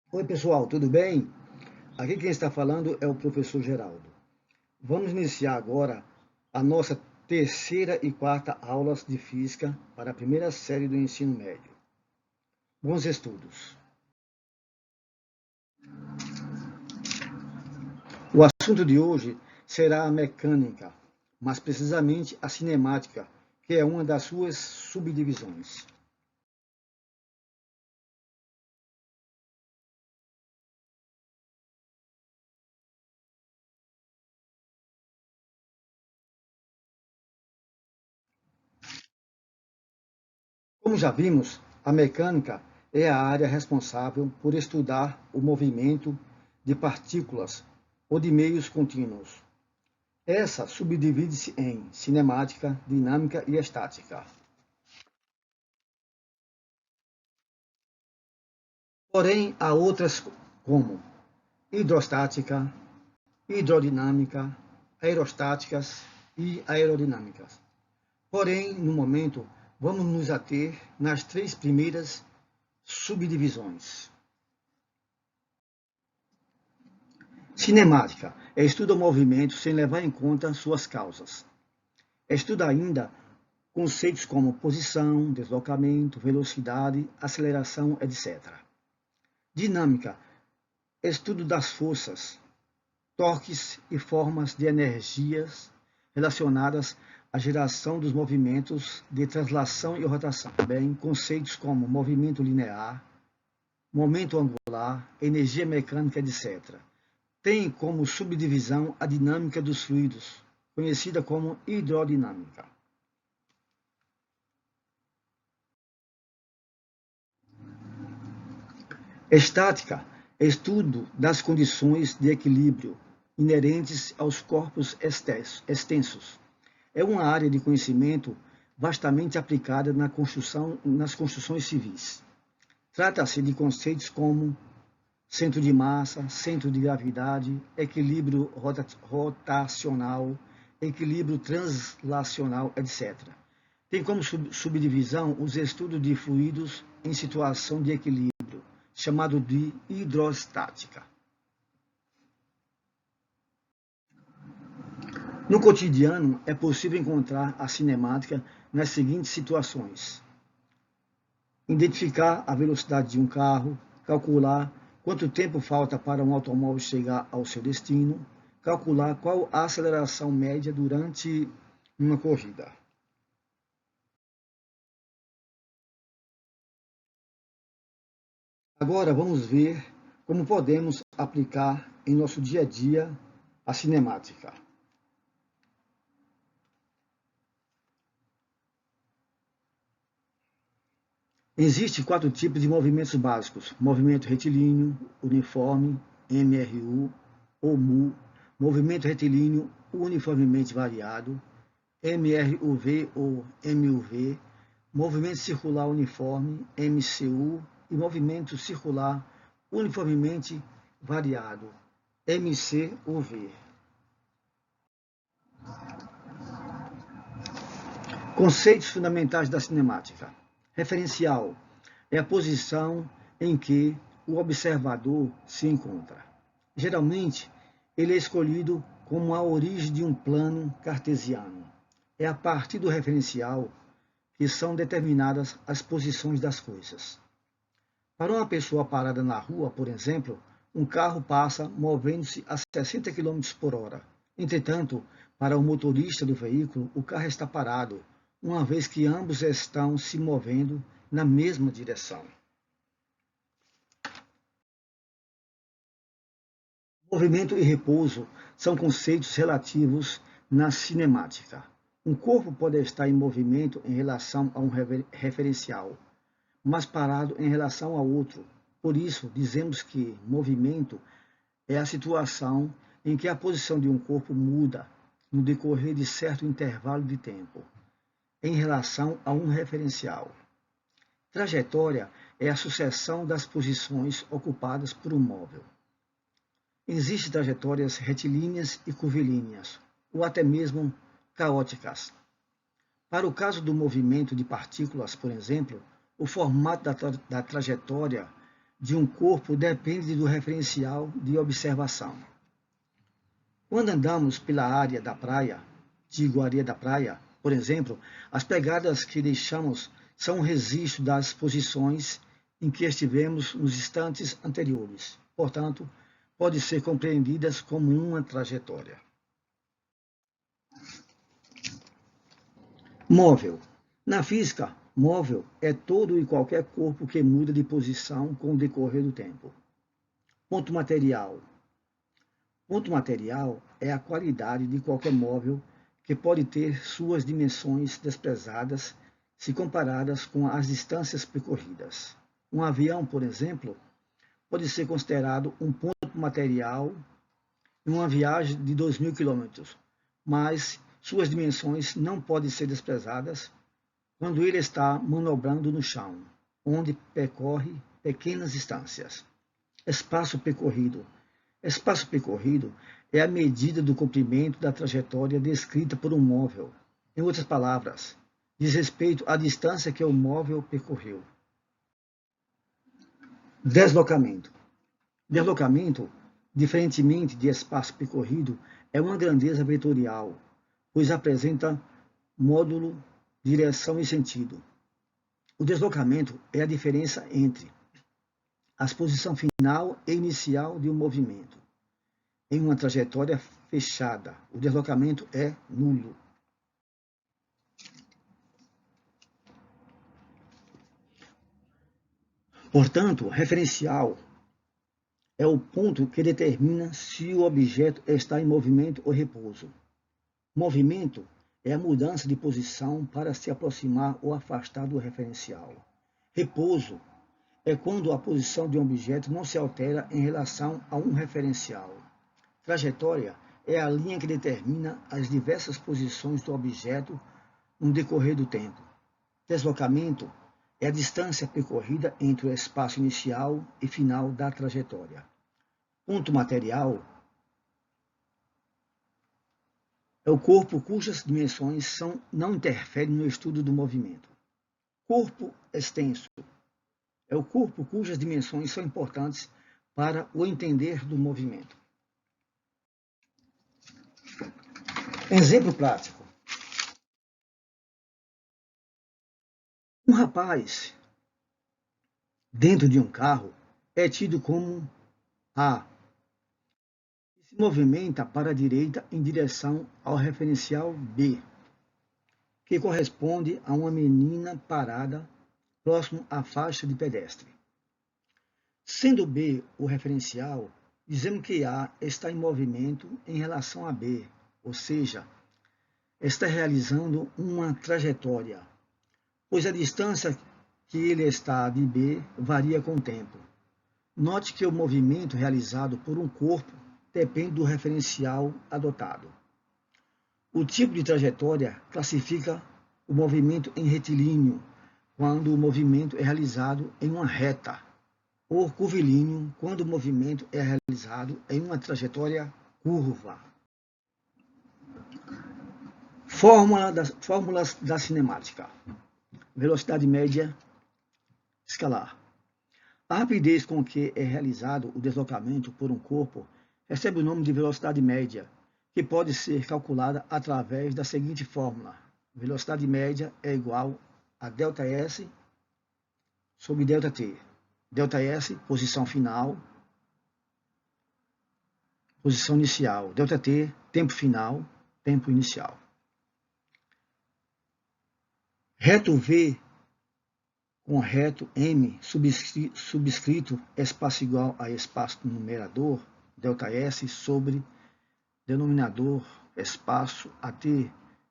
Oi, pessoal, tudo bem? Aqui quem está falando é o professor Geraldo. Vamos iniciar agora a nossa terceira e quarta aulas de física para a primeira série do ensino médio. Bons estudos. O assunto de hoje será a mecânica, mas precisamente a cinemática, que é uma das suas subdivisões. Como já vimos, a mecânica é a área responsável por estudar o movimento de partículas ou de meios contínuos. Essa subdivide-se em cinemática, dinâmica e estática. Porém, há outras como hidrostática, hidrodinâmica, aerostáticas e aerodinâmicas. Porém, no momento, vamos nos ater nas três primeiras subdivisões. Cinemática estuda o movimento sem levar em conta suas causas. Estuda ainda conceitos como posição, deslocamento, velocidade, aceleração, etc. Dinâmica, estudo das forças, torques e formas de energias relacionadas à geração dos movimentos de translação e rotação. Também conceitos como movimento linear, momento angular, energia mecânica, etc. Tem como subdivisão a dinâmica dos fluidos, conhecida como hidrodinâmica. Estática, estudo das condições de equilíbrio inerentes aos corpos extensos. É uma área de conhecimento vastamente aplicada nas construções civis. Trata-se de conceitos como centro de massa, centro de gravidade, equilíbrio rotacional, equilíbrio translacional, etc. Tem como subdivisão os estudos de fluidos em situação de equilíbrio, chamado de hidrostática. No cotidiano, é possível encontrar a cinemática nas seguintes situações: identificar a velocidade de um carro, calcular quanto tempo falta para um automóvel chegar ao seu destino, calcular qual a aceleração média durante uma corrida. Agora vamos ver como podemos aplicar em nosso dia a dia a cinemática. Existem quatro tipos de movimentos básicos: movimento retilíneo, uniforme, MRU ou MU, movimento retilíneo uniformemente variado, MRUV ou MUV, movimento circular uniforme, MCU, e movimento circular uniformemente variado, MCUV. Conceitos fundamentais da cinemática. Referencial é a posição em que o observador se encontra. Geralmente, ele é escolhido como a origem de um plano cartesiano. É a partir do referencial que são determinadas as posições das coisas. Para uma pessoa parada na rua, por exemplo, um carro passa movendo-se a 60 km por hora. Entretanto, para o motorista do veículo, o carro está parado, uma vez que ambos estão se movendo na mesma direção. Movimento e repouso são conceitos relativos na cinemática. Um corpo pode estar em movimento em relação a um referencial, mas parado em relação ao outro. Por isso, dizemos que movimento é a situação em que a posição de um corpo muda no decorrer de certo intervalo de tempo, em relação a um referencial. Trajetória é a sucessão das posições ocupadas por um móvel. Existem trajetórias retilíneas e curvilíneas, ou até mesmo caóticas. Para o caso do movimento de partículas, por exemplo, o formato da trajetória de um corpo depende do referencial de observação. Quando andamos pela área da praia, digo areia da praia, por exemplo, as pegadas que deixamos são um registro das posições em que estivemos nos instantes anteriores. Portanto, podem ser compreendidas como uma trajetória. Móvel. Na física, móvel é todo e qualquer corpo que muda de posição com o decorrer do tempo. Ponto material. Ponto material é a qualidade de qualquer móvel que pode ter suas dimensões desprezadas se comparadas com as distâncias percorridas. Um avião, por exemplo, pode ser considerado um ponto material em uma viagem de 2.000 km, mas suas dimensões não podem ser desprezadas quando ele está manobrando no chão, onde percorre pequenas distâncias. Espaço percorrido. Espaço percorrido é a medida do comprimento da trajetória descrita por um móvel. Em outras palavras, diz respeito à distância que o móvel percorreu. Deslocamento. Deslocamento, diferentemente de espaço percorrido, é uma grandeza vetorial, pois apresenta módulo, direção e sentido. O deslocamento é a diferença entre a posição final e inicial de um movimento. Em uma trajetória fechada, o deslocamento é nulo. Portanto, referencial é o ponto que determina se o objeto está em movimento ou repouso. Movimento é a mudança de posição para se aproximar ou afastar do referencial. Repouso é quando a posição de um objeto não se altera em relação a um referencial. Trajetória é a linha que determina as diversas posições do objeto no decorrer do tempo. Deslocamento é a distância percorrida entre o espaço inicial e final da trajetória. Ponto material é o corpo cujas dimensões não interferem no estudo do movimento. Corpo extenso é o corpo cujas dimensões são importantes para o entender do movimento. Exemplo prático. Um rapaz dentro de um carro é tido como A, que se movimenta para a direita em direção ao referencial B, que corresponde a uma menina parada próximo à faixa de pedestre. Sendo B o referencial, dizemos que A está em movimento em relação a B, ou seja, está realizando uma trajetória, pois a distância que ele está de B varia com o tempo. Note que o movimento realizado por um corpo depende do referencial adotado. O tipo de trajetória classifica o movimento em retilíneo, quando o movimento é realizado em uma reta, ou curvilíneo, quando o movimento é realizado em uma trajetória curva. Fórmulas da cinemática. Velocidade média escalar. A rapidez com que é realizado o deslocamento por um corpo recebe o nome de velocidade média, que pode ser calculada através da seguinte fórmula. Velocidade média é igual a ΔS sobre ΔT. ΔS, posição final, posição inicial. ΔT, tempo final, tempo inicial. Reto V com reto M subscrito espaço igual a espaço do numerador, ΔS, sobre denominador, espaço AT,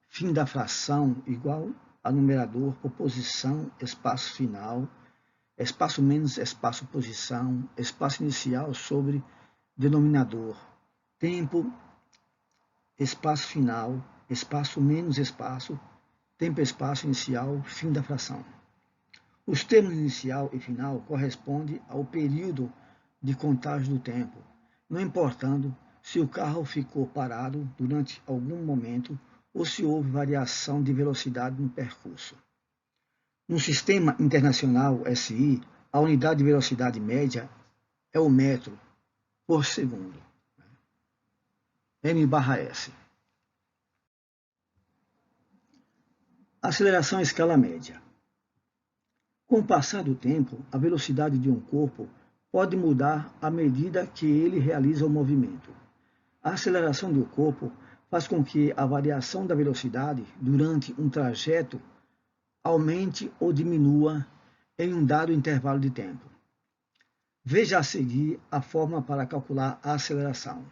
fim da fração igual a numerador, oposição, espaço final, espaço menos espaço posição, espaço inicial sobre denominador, tempo, espaço final, espaço menos espaço, tempo, espaço inicial, fim da fração. Os termos inicial e final correspondem ao período de contagem do tempo, não importando se o carro ficou parado durante algum momento ou se houve variação de velocidade no percurso. No Sistema Internacional SI, a unidade de velocidade média é o metro por segundo, m/s. Aceleração em escala média. Com o passar do tempo, a velocidade de um corpo pode mudar à medida que ele realiza o movimento. A aceleração do corpo faz com que a variação da velocidade durante um trajeto aumente ou diminua em um dado intervalo de tempo. Veja a seguir a fórmula para calcular a aceleração.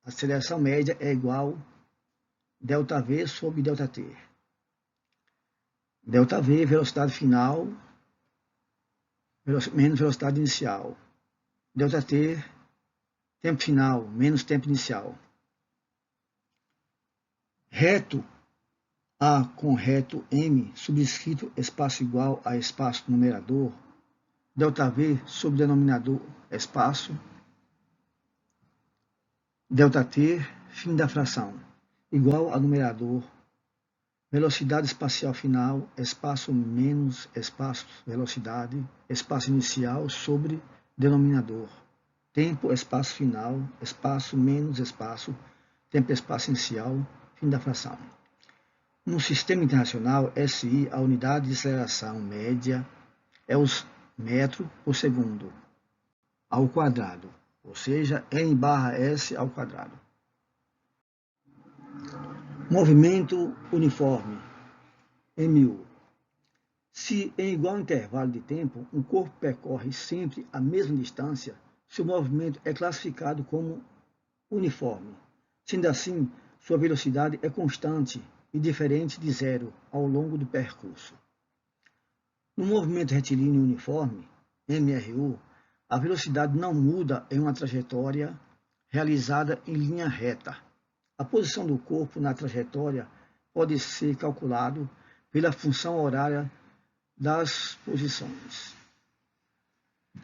A aceleração média é igual a ΔV sobre ΔT. ΔV, velocidade final, menos velocidade inicial. ΔT, tempo final, menos tempo inicial. Reto A com reto M, subscrito espaço igual a espaço numerador, ΔV sobre denominador espaço, ΔT, fim da fração, igual a numerador, velocidade espacial final, espaço menos espaço velocidade, espaço inicial sobre denominador, tempo espaço final, espaço menos espaço, tempo espaço inicial, fim da fração. No sistema internacional, SI, a unidade de aceleração média é os metros por segundo ao quadrado, ou seja, m/s ao quadrado. Movimento uniforme, MU. Se em igual intervalo de tempo um corpo percorre sempre a mesma distância, seu movimento é classificado como uniforme. Sendo assim, sua velocidade é constante e diferente de zero ao longo do percurso. No movimento retilíneo uniforme, MRU, a velocidade não muda em uma trajetória realizada em linha reta. A posição do corpo na trajetória pode ser calculado pela função horária das posições.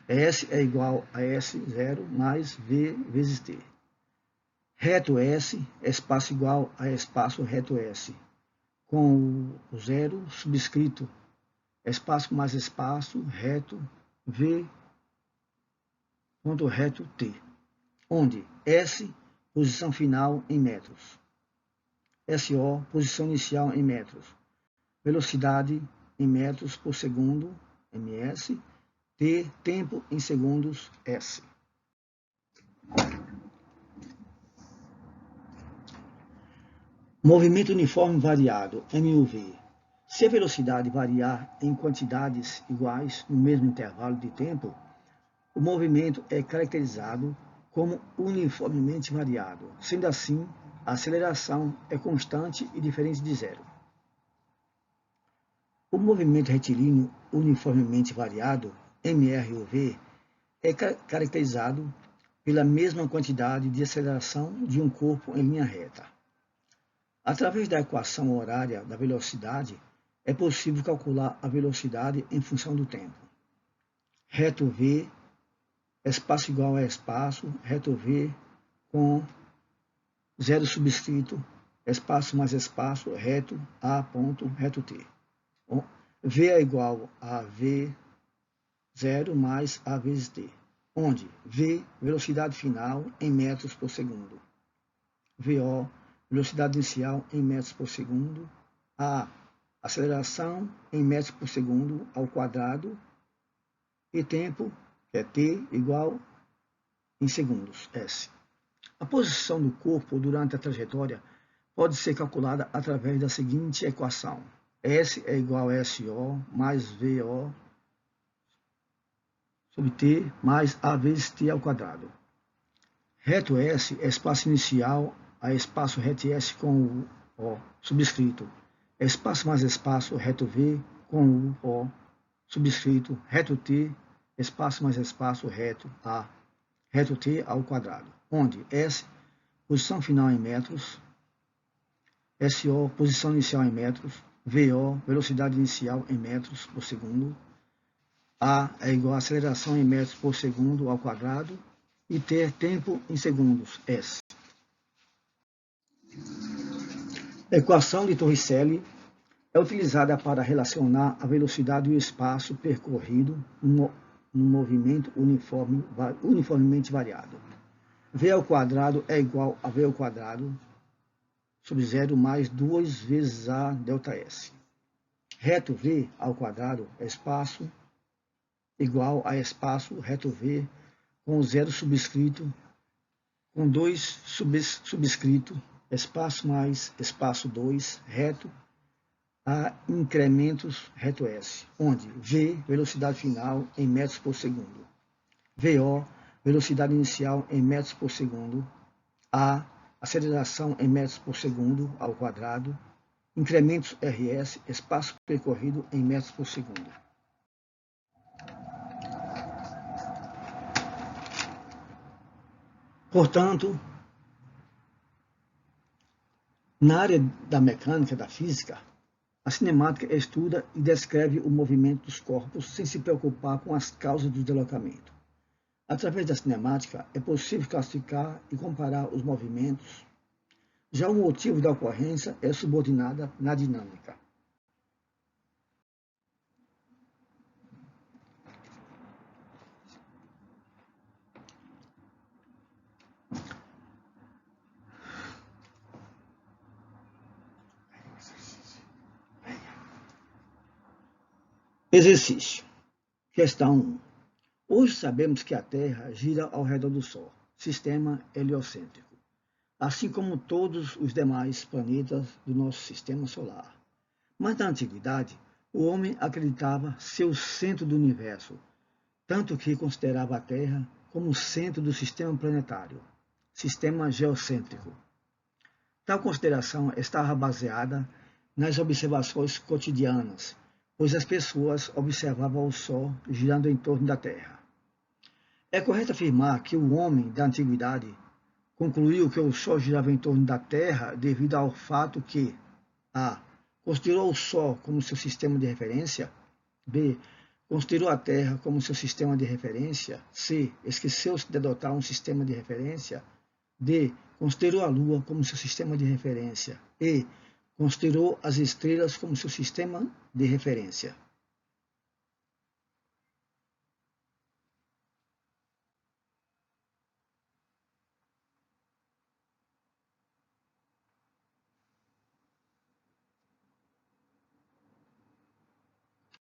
S é igual a S0 mais V vezes T. Reto S, espaço igual a espaço reto S, com o zero subscrito, espaço mais espaço reto V ponto reto T, onde S, posição final em metros, SO, posição inicial em metros, velocidade em metros por segundo, ms, T, tempo em segundos, S. Movimento uniforme variado, MUV. Se a velocidade variar em quantidades iguais no mesmo intervalo de tempo, o movimento é caracterizado como uniformemente variado. Sendo assim, a aceleração é constante e diferente de zero. O movimento retilíneo uniformemente variado, MRUV, é caracterizado pela mesma quantidade de aceleração de um corpo em linha reta. Através da equação horária da velocidade, é possível calcular a velocidade em função do tempo. Reto V, espaço igual a espaço, reto V com zero subscrito, espaço mais espaço, reto A ponto, reto T. V é igual a V0 mais A vezes T, onde V, velocidade final em metros por segundo, VO, velocidade inicial em metros por segundo, A, aceleração em metros por segundo ao quadrado, e tempo, que é T, igual em segundos, S. A posição do corpo durante a trajetória pode ser calculada através da seguinte equação. S é igual a SO mais VO sobre T mais A vezes T ao quadrado. Reto S é espaço inicial a espaço reto S com o O subscrito. Espaço mais espaço reto V com o O subscrito. Reto T, espaço mais espaço reto A, reto T ao quadrado. Onde S, posição final em metros, SO, posição inicial em metros, VO, velocidade inicial em metros por segundo, A é igual a aceleração em metros por segundo ao quadrado, e T, tempo em segundos, S. Equação de Torricelli é utilizada para relacionar a velocidade e o espaço percorrido num movimento uniformemente variado. V ao quadrado é igual a V ao quadrado sobre 0 mais 2 vezes A delta S. Reto V ao quadrado é espaço igual a espaço reto V com 0 subscrito, com 2 subscrito, espaço mais espaço 2, reto, a incrementos reto S, onde V, velocidade final em metros por segundo, VO, velocidade inicial em metros por segundo, A, aceleração em metros por segundo ao quadrado, incrementos RS, espaço percorrido em metros por segundo. Portanto, na área da mecânica, da física, a cinemática estuda e descreve o movimento dos corpos sem se preocupar com as causas do deslocamento. Através da cinemática, é possível classificar e comparar os movimentos. Já o motivo da ocorrência é subordinada na dinâmica. Exercício. Questão 1. Hoje sabemos que a Terra gira ao redor do Sol, sistema heliocêntrico, assim como todos os demais planetas do nosso sistema solar. Mas na antiguidade, o homem acreditava ser o centro do universo, tanto que considerava a Terra como o centro do sistema planetário, sistema geocêntrico. Tal consideração estava baseada nas observações cotidianas, pois as pessoas observavam o Sol girando em torno da Terra. É correto afirmar que o homem da antiguidade concluiu que o Sol girava em torno da Terra devido ao fato que a. Considerou o Sol como seu sistema de referência, b. Considerou a Terra como seu sistema de referência, c. Esqueceu-se de adotar um sistema de referência, d. Considerou a Lua como seu sistema de referência, e. Considerou as estrelas como seu sistema de referência.